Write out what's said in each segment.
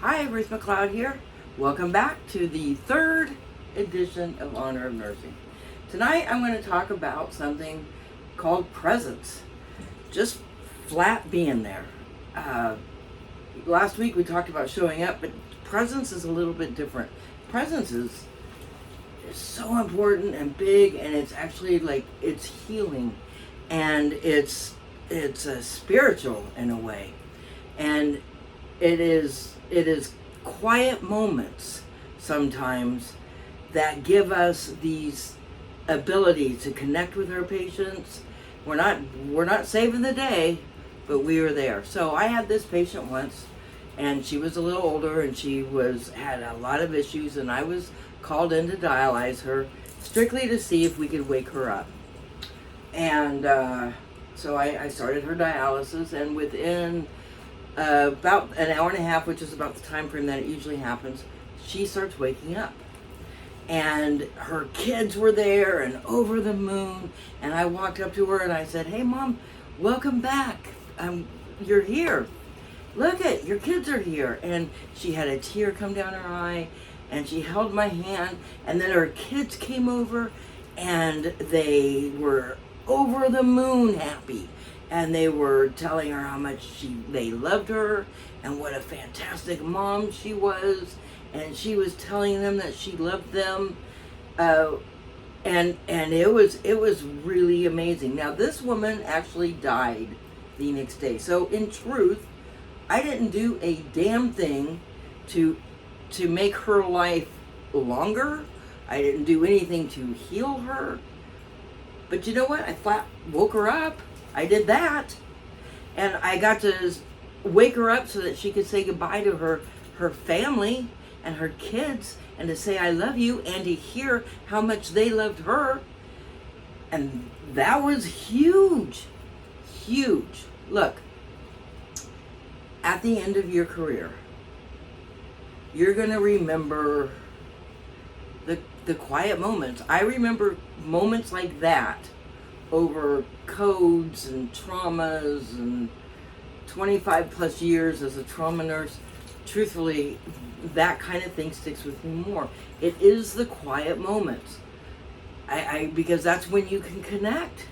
Hi, Ruth McLeod here. Welcome back to the third edition of Honor of Nursing. Tonight I'm going to talk about something called presence. Just flat being there. Last week we talked about showing up, but presence is a little bit different. Presence is so important and big, and it's actually it's healing, and it's spiritual in a way, and it is quiet moments sometimes that give us these abilities to connect with our patients. We're not saving the day, but we are there. So I had this patient once, and she was a little older, and she had a lot of issues, and I was called in to dialyze her strictly to see if we could wake her up. And so I started her dialysis, and within about an hour and a half, which is about the time frame that it usually happens, she starts waking up. And her kids were there and over the moon, and I walked up to her and I said, "Hey Mom, welcome back. You're here. Look your kids are here." And she had a tear come down her eye, and she held my hand, and then her kids came over, and they were over the moon happy. And they were telling her how much they loved her and what a fantastic mom she was. And she was telling them that she loved them. And it was really amazing. Now, this woman actually died the next day. So in truth, I didn't do a damn thing to make her life longer. I didn't do anything to heal her. But you know what? I flat woke her up. I did that. And I got to wake her up so that she could say goodbye to her family and her kids, and to say I love you, and to hear how much they loved her. And that was huge. Huge. Look, at the end of your career, you're going to remember the quiet moments. I remember moments like that over codes and traumas and 25 plus years as a trauma nurse. Truthfully, that kind of thing sticks with me more. It is the quiet moments. Because that's when you can connect.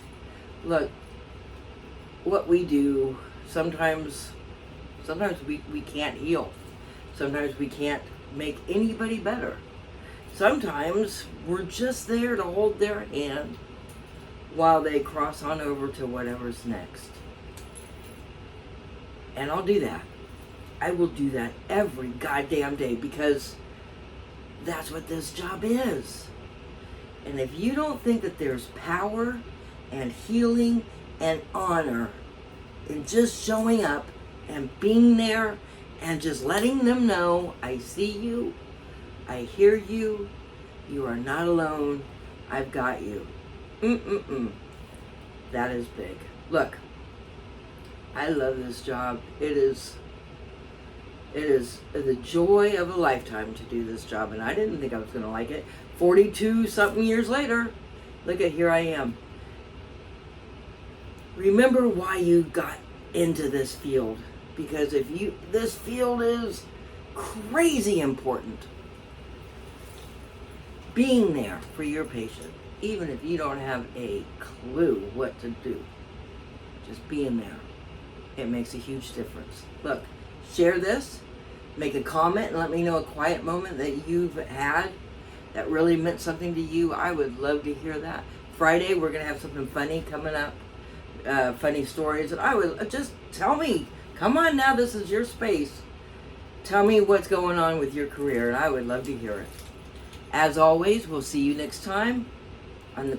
Look, what we do, sometimes we can't heal. Sometimes we can't make anybody better. Sometimes we're just there to hold their hand while they cross on over to whatever's next. And I'll do that. I will do that every goddamn day, because that's what this job is. And if you don't think that there's power and healing and honor in just showing up and being there and just letting them know, I see you, I hear you, you are not alone, I've got you. That is big. Look, I love this job. It is the joy of a lifetime to do this job, and I didn't think I was going to like it. 42 something years later, look at, here I am. Remember why you got into this field, because this field is crazy important. Being there for your patient, even if you don't have a clue what to do, just being there, it makes a huge difference. Look, share this, make a comment, and let me know a quiet moment that you've had that really meant something to you. I would love to hear that. Friday, we're going to have something funny coming up, funny stories, and I would just tell me, come on now, this is your space. Tell me what's going on with your career, and I would love to hear it. As always, we'll see you next time on the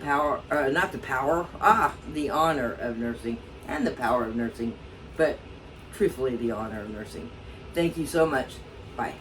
honor of nursing, and the power of nursing, but truthfully, the honor of nursing. Thank you so much. Bye.